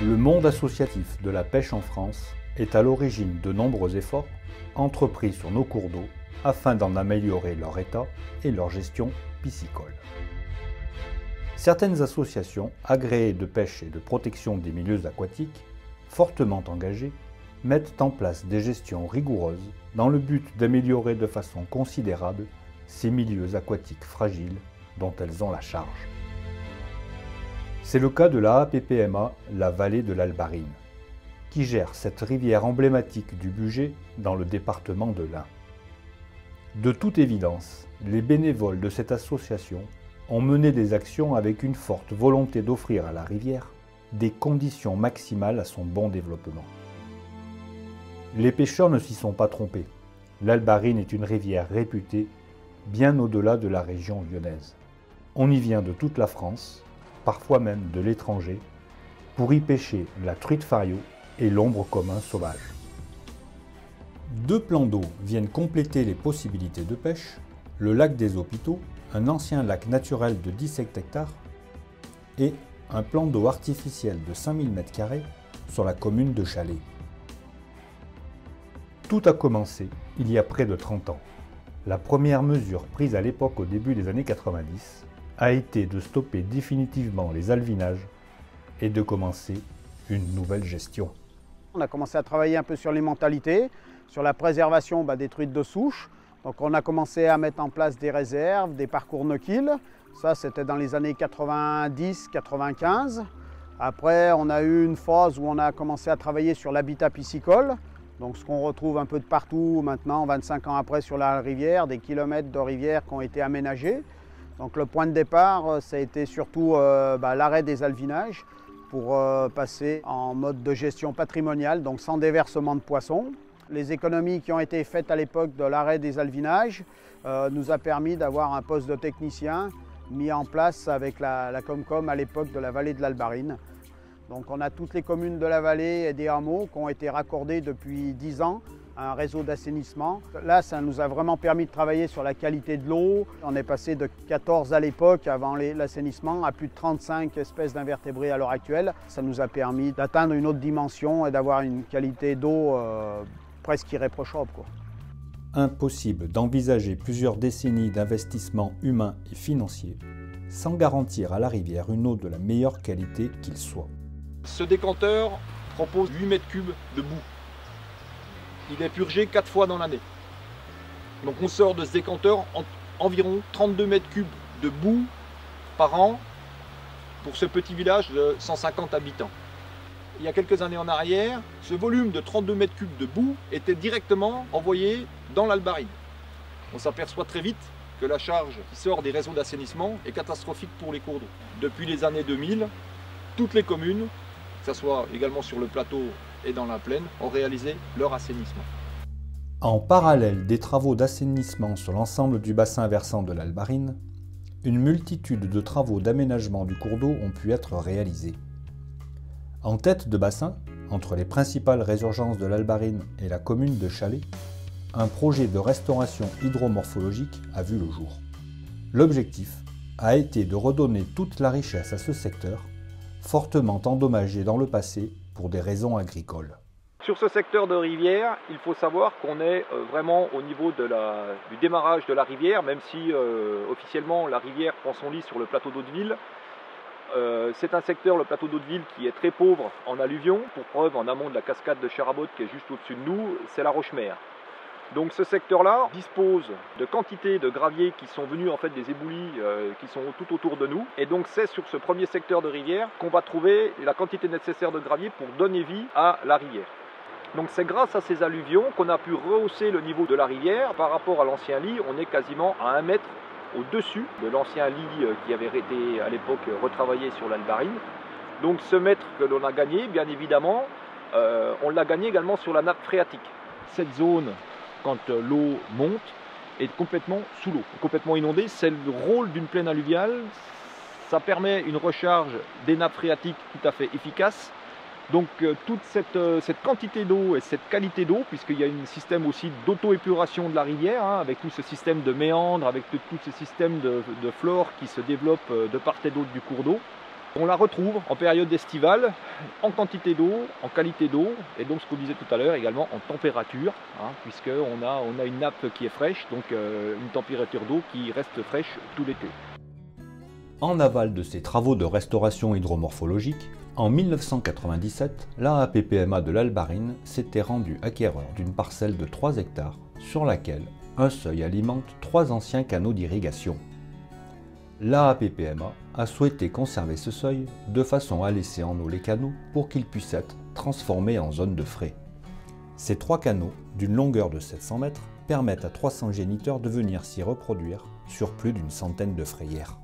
Le monde associatif de la pêche en France est à l'origine de nombreux efforts entrepris sur nos cours d'eau afin d'en améliorer leur état et leur gestion piscicole. Certaines associations agréées de pêche et de protection des milieux aquatiques, fortement engagées, mettent en place des gestions rigoureuses dans le but d'améliorer de façon considérable ces milieux aquatiques fragiles dont elles ont la charge. C'est le cas de la APPMA, la vallée de l'Albarine, qui gère cette rivière emblématique du Bugey dans le département de l'Ain. De toute évidence, les bénévoles de cette association ont mené des actions avec une forte volonté d'offrir à la rivière des conditions maximales à son bon développement. Les pêcheurs ne s'y sont pas trompés. L'Albarine est une rivière réputée bien au-delà de la région lyonnaise. On y vient de toute la France, parfois même de l'étranger, pour y pêcher la truite fario et l'ombre commun sauvage. Deux plans d'eau viennent compléter les possibilités de pêche, le lac des Hôpitaux, un ancien lac naturel de 17 hectares, et un plan d'eau artificiel de 5000 m² sur la commune de Chalais. Tout a commencé il y a près de 30 ans. La première mesure prise à l'époque au début des années 90 a été de stopper définitivement les alevinages et de commencer une nouvelle gestion. On a commencé à travailler un peu sur les mentalités, sur la préservation des truites de souche. Donc on a commencé à mettre en place des réserves, des parcours no-kill. Ça c'était dans les années 90-95. Après on a eu une phase où on a commencé à travailler sur l'habitat piscicole. Donc ce qu'on retrouve un peu de partout maintenant, 25 ans après sur la rivière, des kilomètres de rivière qui ont été aménagés. Donc le point de départ, ça a été surtout l'arrêt des alevinages pour passer en mode de gestion patrimoniale, donc sans déversement de poissons. Les économies qui ont été faites à l'époque de l'arrêt des alevinages nous a permis d'avoir un poste de technicien mis en place avec la Comcom à l'époque de la vallée de l'Albarine. Donc on a toutes les communes de la vallée et des hameaux qui ont été raccordés depuis 10 ans à un réseau d'assainissement. Là, ça nous a vraiment permis de travailler sur la qualité de l'eau. On est passé de 14 à l'époque, avant l'assainissement, à plus de 35 espèces d'invertébrés à l'heure actuelle. Ça nous a permis d'atteindre une autre dimension et d'avoir une qualité d'eau presque irréprochable, quoi. Impossible d'envisager plusieurs décennies d'investissement humain et financier sans garantir à la rivière une eau de la meilleure qualité qu'il soit. Ce décanteur propose 8 m³ de boue. Il est purgé 4 fois dans l'année. Donc on sort de ce décanteur environ 32 m³ de boue par an pour ce petit village de 150 habitants. Il y a quelques années en arrière, ce volume de 32 m³ de boue était directement envoyé dans l'Albarine. On s'aperçoit très vite que la charge qui sort des réseaux d'assainissement est catastrophique pour les cours d'eau. Depuis les années 2000, toutes les communes, que ce soit également sur le plateau et dans la plaine, ont réalisé leur assainissement. En parallèle des travaux d'assainissement sur l'ensemble du bassin versant de l'Albarine, une multitude de travaux d'aménagement du cours d'eau ont pu être réalisés. En tête de bassin, entre les principales résurgences de l'Albarine et la commune de Chalais, un projet de restauration hydromorphologique a vu le jour. L'objectif a été de redonner toute la richesse à ce secteur, fortement endommagé dans le passé pour des raisons agricoles. Sur ce secteur de rivière, il faut savoir qu'on est vraiment au niveau du démarrage de la rivière, même si officiellement la rivière prend son lit sur le plateau d'Hauteville. C'est un secteur, le plateau d'Hauteville, qui est très pauvre en alluvions. Pour preuve, en amont de la cascade de Cherabotte qui est juste au-dessus de nous, c'est la Roche-Mère. Donc ce secteur-là dispose de quantités de graviers qui sont venus en fait des éboulis qui sont tout autour de nous. Et donc c'est sur ce premier secteur de rivière qu'on va trouver la quantité nécessaire de gravier pour donner vie à la rivière. Donc c'est grâce à ces alluvions qu'on a pu rehausser le niveau de la rivière. Par rapport à l'ancien lit, on est quasiment à 1 mètre au-dessus de l'ancien lit qui avait été à l'époque retravaillé sur l'Albarine. Donc ce mètre que l'on a gagné, bien évidemment, on l'a gagné également sur la nappe phréatique. Cette zone, quand l'eau monte, est complètement sous l'eau, complètement inondée. C'est le rôle d'une plaine alluviale. Ça permet une recharge des nappes phréatiques tout à fait efficace. Donc toute cette quantité d'eau et cette qualité d'eau, puisqu'il y a un système aussi d'auto-épuration de la rivière, avec tout ce système de méandres, avec tout ce système de flore qui se développe de part et d'autre du cours d'eau, On la retrouve en période estivale, en quantité d'eau, en qualité d'eau, et donc ce qu'on disait tout à l'heure également en température, puisqu'on a une nappe qui est fraîche, donc une température d'eau qui reste fraîche tout l'été. En aval de ces travaux de restauration hydromorphologique, en 1997, l'AAPPMA de l'Albarine s'était rendu acquéreur d'une parcelle de 3 hectares sur laquelle un seuil alimente 3 anciens canaux d'irrigation. L'AAPPMA a souhaité conserver ce seuil de façon à laisser en eau les canaux pour qu'ils puissent être transformés en zone de frais. Ces 3 canaux, d'une longueur de 700 mètres, permettent à 300 géniteurs de venir s'y reproduire sur plus d'une centaine de frayères.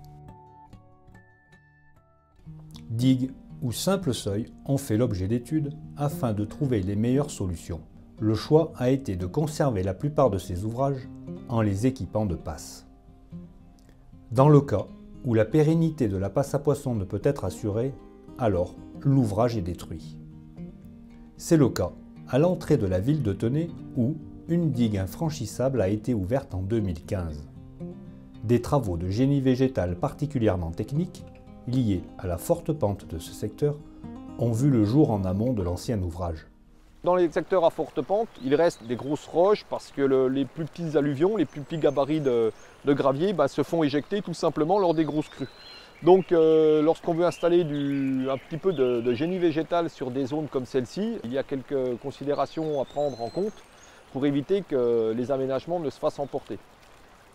Digues ou simples seuils ont fait l'objet d'études afin de trouver les meilleures solutions. Le choix a été de conserver la plupart de ces ouvrages en les équipant de passes. Dans le cas où la pérennité de la passe à poissons ne peut être assurée, alors l'ouvrage est détruit. C'est le cas à l'entrée de la ville de Tenay où une digue infranchissable a été ouverte en 2015. Des travaux de génie végétal particulièrement techniques, liés à la forte pente de ce secteur, ont vu le jour en amont de l'ancien ouvrage. Dans les secteurs à forte pente, il reste des grosses roches parce que les plus petits alluvions, les plus petits gabarits de gravier se font éjecter tout simplement lors des grosses crues. Donc lorsqu'on veut installer un petit peu de génie végétal sur des zones comme celle-ci, il y a quelques considérations à prendre en compte pour éviter que les aménagements ne se fassent emporter.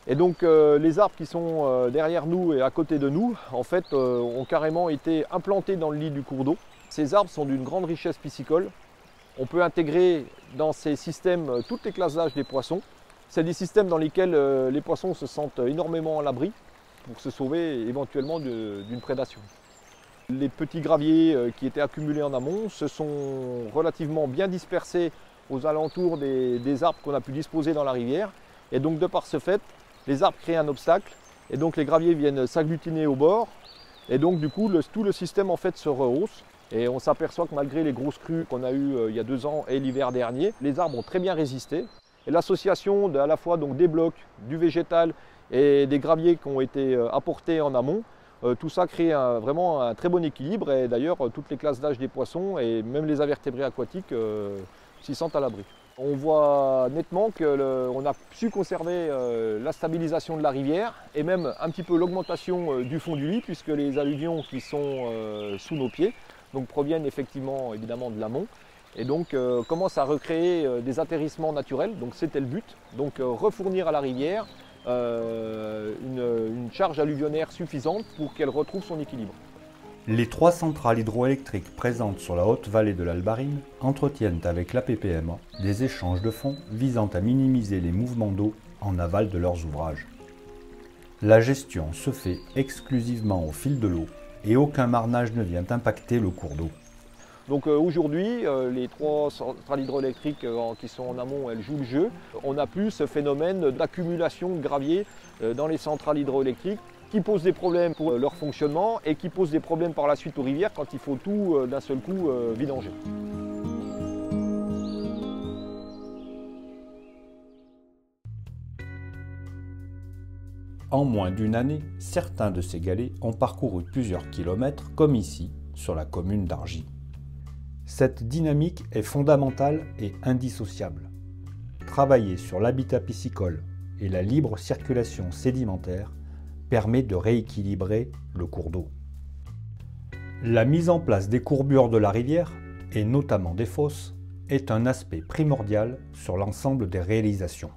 Et donc les arbres qui sont derrière nous et à côté de nous, en fait, ont carrément été implantés dans le lit du cours d'eau. Ces arbres sont d'une grande richesse piscicole. On peut intégrer dans ces systèmes toutes les classes d'âge des poissons. C'est des systèmes dans lesquels les poissons se sentent énormément à l'abri pour se sauver éventuellement d'une prédation. Les petits graviers qui étaient accumulés en amont se sont relativement bien dispersés aux alentours des arbres qu'on a pu disposer dans la rivière. Et donc de par ce fait, les arbres créent un obstacle et donc les graviers viennent s'agglutiner au bord. Et donc du coup, tout le système en fait se rehausse. Et on s'aperçoit que malgré les grosses crues qu'on a eues il y a 2 ans et l'hiver dernier, les arbres ont très bien résisté. Et l'association à la fois donc, des blocs, du végétal et des graviers qui ont été apportés en amont, tout ça crée vraiment un très bon équilibre. Et d'ailleurs, toutes les classes d'âge des poissons et même les invertébrés aquatiques s'y sentent à l'abri. On voit nettement qu'on a su conserver la stabilisation de la rivière et même un petit peu l'augmentation du fond du lit puisque les alluvions qui sont sous nos pieds donc, proviennent effectivement évidemment de l'amont et donc commencent à recréer des atterrissements naturels, donc c'était le but, donc refournir à la rivière une charge alluvionnaire suffisante pour qu'elle retrouve son équilibre. Les 3 centrales hydroélectriques présentes sur la haute vallée de l'Albarine entretiennent avec l'APPMA des échanges de fonds visant à minimiser les mouvements d'eau en aval de leurs ouvrages. La gestion se fait exclusivement au fil de l'eau et aucun marnage ne vient impacter le cours d'eau. Donc aujourd'hui, les 3 centrales hydroélectriques qui sont en amont, elles jouent le jeu. On n'a plus ce phénomène d'accumulation de gravier dans les centrales hydroélectriques qui pose des problèmes pour leur fonctionnement et qui pose des problèmes par la suite aux rivières quand il faut tout d'un seul coup vidanger. En moins d'une année, certains de ces galets ont parcouru plusieurs kilomètres, comme ici, sur la commune d'Argy. Cette dynamique est fondamentale et indissociable. Travailler sur l'habitat piscicole et la libre circulation sédimentaire permet de rééquilibrer le cours d'eau. La mise en place des courbures de la rivière, et notamment des fosses, est un aspect primordial sur l'ensemble des réalisations.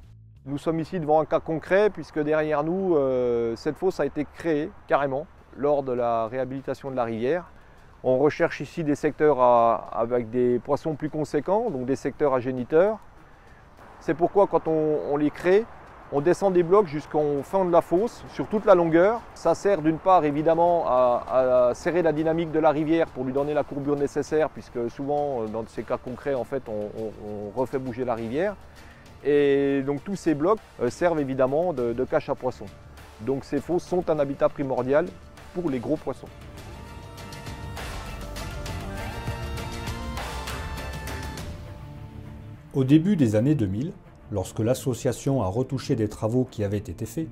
Nous sommes ici devant un cas concret puisque derrière nous, cette fosse a été créée carrément lors de la réhabilitation de la rivière. On recherche ici des secteurs avec des poissons plus conséquents, donc des secteurs à géniteurs. C'est pourquoi quand on les crée, on descend des blocs jusqu'en fin de la fosse sur toute la longueur. Ça sert d'une part évidemment à serrer la dynamique de la rivière pour lui donner la courbure nécessaire puisque souvent dans ces cas concrets en fait on refait bouger la rivière. Et donc tous ces blocs servent évidemment de cache à poissons. Donc ces fosses sont un habitat primordial pour les gros poissons. Au début des années 2000, lorsque l'association a retouché des travaux qui avaient été faits,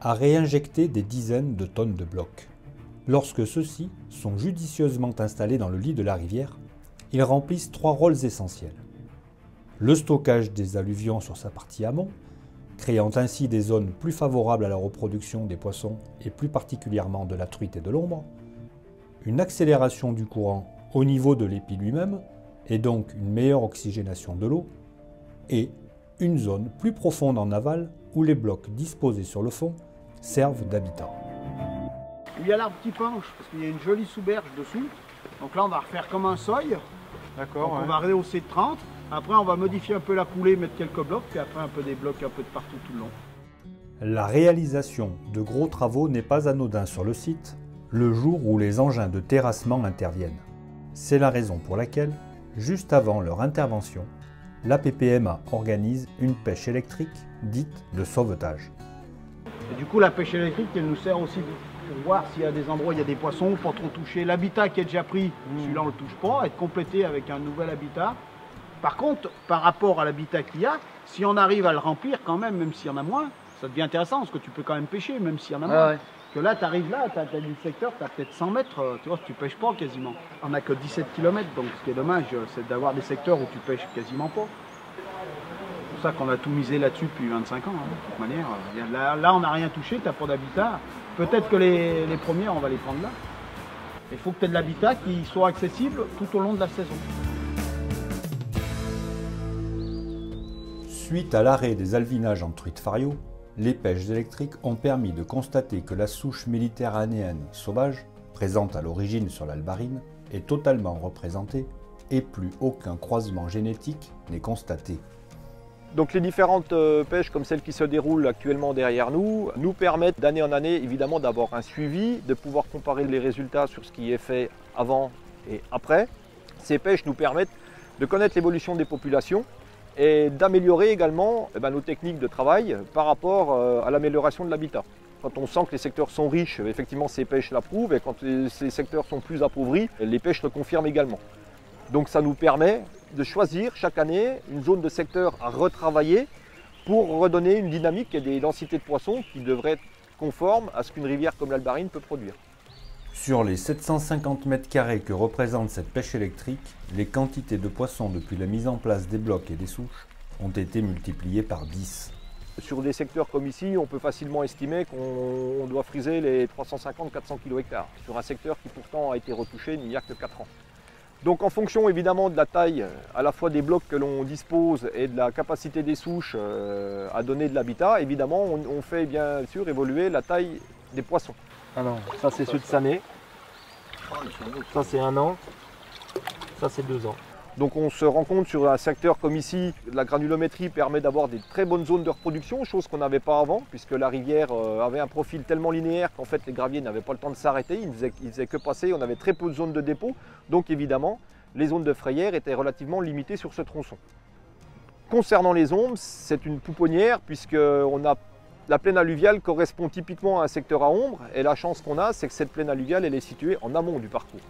a réinjecté des dizaines de tonnes de blocs. Lorsque ceux-ci sont judicieusement installés dans le lit de la rivière, ils remplissent 3 rôles essentiels. Le stockage des alluvions sur sa partie amont, créant ainsi des zones plus favorables à la reproduction des poissons et plus particulièrement de la truite et de l'ombre, une accélération du courant au niveau de l'épi lui-même, et donc une meilleure oxygénation de l'eau, et une zone plus profonde en aval où les blocs disposés sur le fond servent d'habitat. Il y a l'arbre qui penche, parce qu'il y a une jolie sous-berge dessous. Donc là, on va refaire comme un seuil. D'accord. On va rehausser de 30. Après, on va modifier un peu la coulée, mettre quelques blocs, puis après un peu des blocs un peu de partout tout le long. La réalisation de gros travaux n'est pas anodin sur le site, le jour où les engins de terrassement interviennent. C'est la raison pour laquelle, juste avant leur intervention, la PPMA organise une pêche électrique dite de sauvetage. Et du coup, la pêche électrique, elle nous sert aussi pour voir s'il y a des endroits où il y a des poissons, pas trop toucher. L'habitat qui est déjà pris, celui-là on ne le touche pas, être complété avec un nouvel habitat. Par contre, par rapport à l'habitat qu'il y a, si on arrive à le remplir quand même s'il y en a moins, ça devient intéressant parce que tu peux quand même pêcher, même s'il y en a moins. Ouais. Que là, tu arrives là, tu as du secteur, tu as peut-être 100 mètres, tu vois, tu pêches pas quasiment. On n'a que 17 km, donc ce qui est dommage, c'est d'avoir des secteurs où tu pêches quasiment pas. C'est pour ça qu'on a tout misé là-dessus depuis 25 ans, hein, de toute manière. Là, on n'a rien touché, tu n'as pas d'habitat. Peut-être que les premières, on va les prendre là. Il faut que tu aies de l'habitat qui soit accessible tout au long de la saison. Suite à l'arrêt des alevinages en truite fario, les pêches électriques ont permis de constater que la souche méditerranéenne sauvage, présente à l'origine sur l'Albarine, est totalement représentée et plus aucun croisement génétique n'est constaté. Donc les différentes pêches comme celles qui se déroulent actuellement derrière nous permettent d'année en année évidemment d'avoir un suivi, de pouvoir comparer les résultats sur ce qui est fait avant et après. Ces pêches nous permettent de connaître l'évolution des populations et d'améliorer également nos techniques de travail par rapport à l'amélioration de l'habitat. Quand on sent que les secteurs sont riches, effectivement ces pêches l'approuvent, et quand ces secteurs sont plus appauvris, les pêches le confirment également. Donc ça nous permet de choisir chaque année une zone de secteur à retravailler pour redonner une dynamique et des densités de poissons qui devraient être conformes à ce qu'une rivière comme l'Albarine peut produire. Sur les 750 m² que représente cette pêche électrique, les quantités de poissons depuis la mise en place des blocs et des souches ont été multipliées par 10. Sur des secteurs comme ici, on peut facilement estimer qu'on doit friser les 350-400 kg/ha. Sur un secteur qui pourtant a été retouché il n'y a que 4 ans. Donc en fonction évidemment de la taille à la fois des blocs que l'on dispose et de la capacité des souches à donner de l'habitat, évidemment on fait bien sûr évoluer la taille des poissons. Alors ça c'est ceux de Sané, ça c'est 1 an, ça c'est 2 ans. Donc on se rend compte sur un secteur comme ici, la granulométrie permet d'avoir des très bonnes zones de reproduction, chose qu'on n'avait pas avant, puisque la rivière avait un profil tellement linéaire qu'en fait les graviers n'avaient pas le temps de s'arrêter, ils faisaient que passer, on avait très peu de zones de dépôt, donc évidemment les zones de frayère étaient relativement limitées sur ce tronçon. Concernant les ombres, c'est une pouponnière, puisque la plaine alluviale correspond typiquement à un secteur à ombre, et la chance qu'on a, c'est que cette plaine alluviale elle est située en amont du parcours.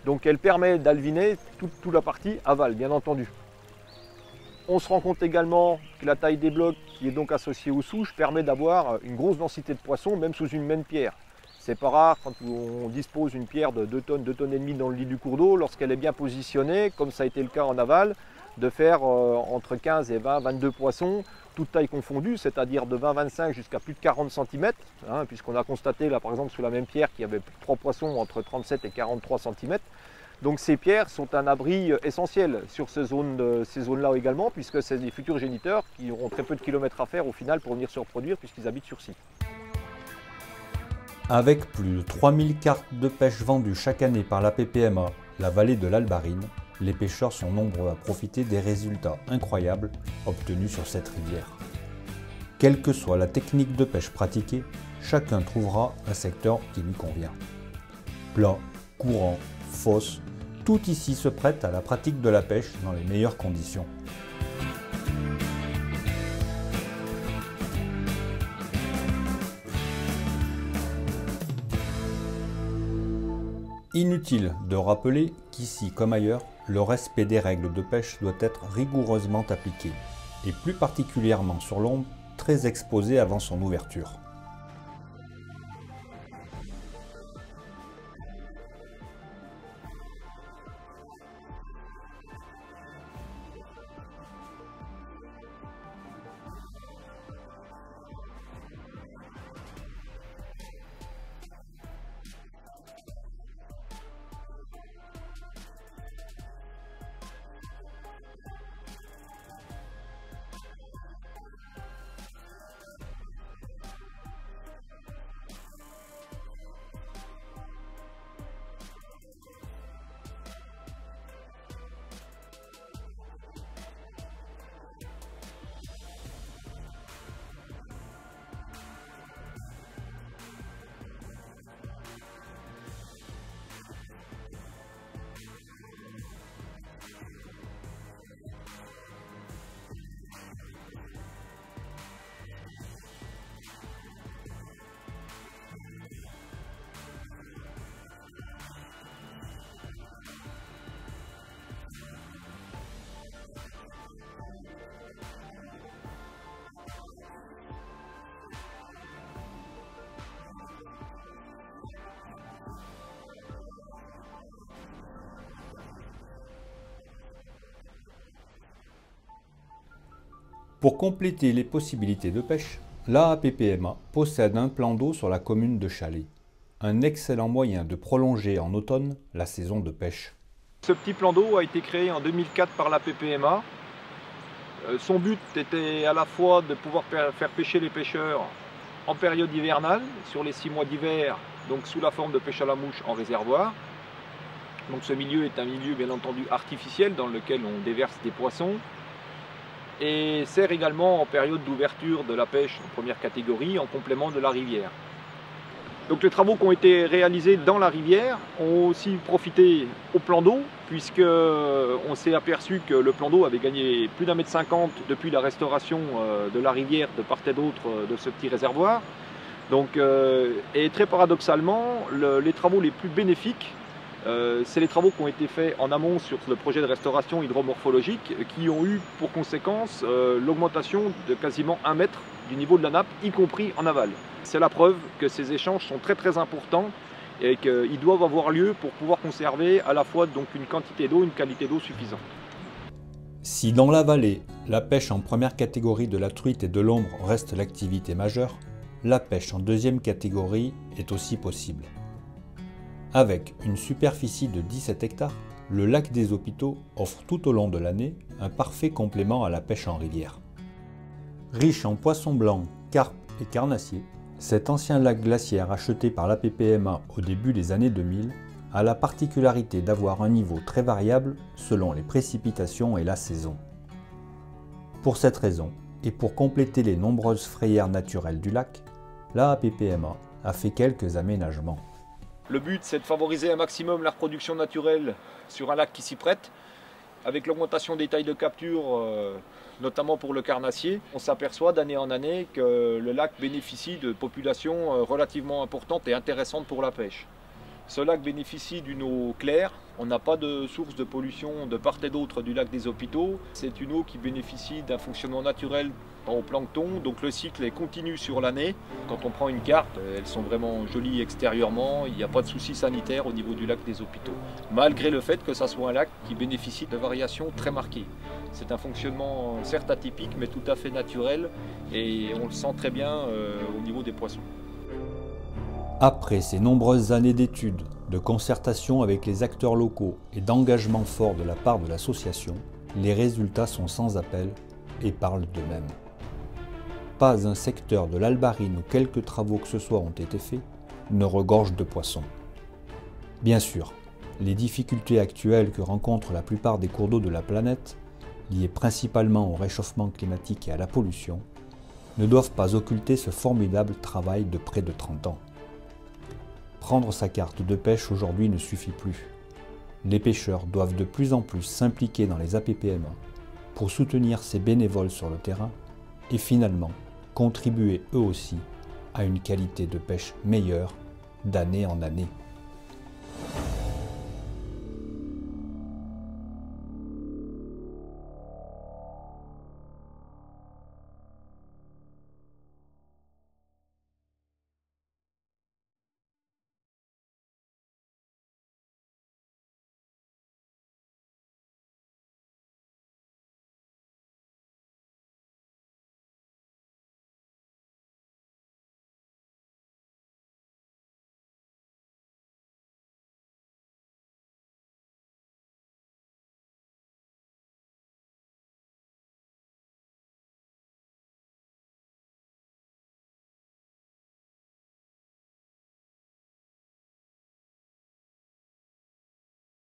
Donc elle permet d'alviner toute la partie aval, bien entendu. On se rend compte également que la taille des blocs, qui est donc associée aux souches, permet d'avoir une grosse densité de poissons, même sous une même pierre. C'est pas rare quand on dispose d'une pierre de 2 tonnes, 2 tonnes et demie dans le lit du cours d'eau, lorsqu'elle est bien positionnée, comme ça a été le cas en aval, de faire entre 15 et 20, 22 poissons, toutes tailles confondues, c'est-à-dire de 20-25 jusqu'à plus de 40 cm, hein, puisqu'on a constaté là par exemple sous la même pierre qu'il y avait 3 poissons entre 37 et 43 cm. Donc ces pierres sont un abri essentiel sur ces zones-là également, puisque c'est des futurs géniteurs qui auront très peu de kilomètres à faire au final pour venir se reproduire puisqu'ils habitent sur site. Avec plus de 3000 cartes de pêche vendues chaque année par la PPMA, la vallée de l'Albarine, les pêcheurs sont nombreux à profiter des résultats incroyables obtenus sur cette rivière. Quelle que soit la technique de pêche pratiquée, chacun trouvera un secteur qui lui convient. Plat, courant, fosse, tout ici se prête à la pratique de la pêche dans les meilleures conditions. Inutile de rappeler qu'ici comme ailleurs, le respect des règles de pêche doit être rigoureusement appliqué, et plus particulièrement sur l'ombre, très exposée avant son ouverture. Pour compléter les possibilités de pêche, l'AAPPMA possède un plan d'eau sur la commune de Chalais, un excellent moyen de prolonger en automne la saison de pêche. Ce petit plan d'eau a été créé en 2004 par l'APPMA. Son but était à la fois de pouvoir faire pêcher les pêcheurs en période hivernale, sur les 6 mois d'hiver, donc sous la forme de pêche à la mouche en réservoir. Donc ce milieu est un milieu bien entendu artificiel dans lequel on déverse des poissons et sert également en période d'ouverture de la pêche en première catégorie en complément de la rivière. Donc les travaux qui ont été réalisés dans la rivière ont aussi profité au plan d'eau, puisqu'on s'est aperçu que le plan d'eau avait gagné plus d'1,50 m depuis la restauration de la rivière de part et d'autre de ce petit réservoir. Donc, et très paradoxalement, les travaux les plus bénéfiques, c'est les travaux qui ont été faits en amont sur le projet de restauration hydromorphologique, qui ont eu pour conséquence l'augmentation de quasiment 1 mètre du niveau de la nappe, y compris en aval. C'est la preuve que ces échanges sont très importants et qu'ils doivent avoir lieu pour pouvoir conserver à la fois donc une quantité d'eau, une qualité d'eau suffisante. Si dans la vallée, la pêche en première catégorie de la truite et de l'ombre reste l'activité majeure, la pêche en deuxième catégorie est aussi possible. Avec une superficie de 17 hectares, le lac des Hôpitaux offre tout au long de l'année un parfait complément à la pêche en rivière. Riche en poissons blancs, carpes et carnassiers, cet ancien lac glaciaire acheté par l'APPMA au début des années 2000 a la particularité d'avoir un niveau très variable selon les précipitations et la saison. Pour cette raison, et pour compléter les nombreuses frayères naturelles du lac, l'APPMA a fait quelques aménagements. Le but, c'est de favoriser un maximum la reproduction naturelle sur un lac qui s'y prête. Avec l'augmentation des tailles de capture, notamment pour le carnassier, on s'aperçoit d'année en année que le lac bénéficie de populations relativement importantes et intéressantes pour la pêche. Ce lac bénéficie d'une eau claire, on n'a pas de source de pollution de part et d'autre du lac des Hôpitaux. C'est une eau qui bénéficie d'un fonctionnement naturel au plancton, donc le cycle est continu sur l'année. Quand on prend une carte, elles sont vraiment jolies extérieurement, il n'y a pas de soucis sanitaires au niveau du lac des Hôpitaux. Malgré le fait que ça soit un lac qui bénéficie de variations très marquées. C'est un fonctionnement certes atypique mais tout à fait naturel et on le sent très bien au niveau des poissons. Après ces nombreuses années d'études, de concertation avec les acteurs locaux et d'engagement fort de la part de l'association, les résultats sont sans appel et parlent d'eux-mêmes. Pas un secteur de l'Albarine où quelques travaux que ce soit ont été faits ne regorge de poissons. Bien sûr, les difficultés actuelles que rencontrent la plupart des cours d'eau de la planète, liées principalement au réchauffement climatique et à la pollution, ne doivent pas occulter ce formidable travail de près de 30 ans. Prendre sa carte de pêche aujourd'hui ne suffit plus. Les pêcheurs doivent de plus en plus s'impliquer dans les APPMA pour soutenir ces bénévoles sur le terrain et finalement contribuer eux aussi à une qualité de pêche meilleure d'année en année.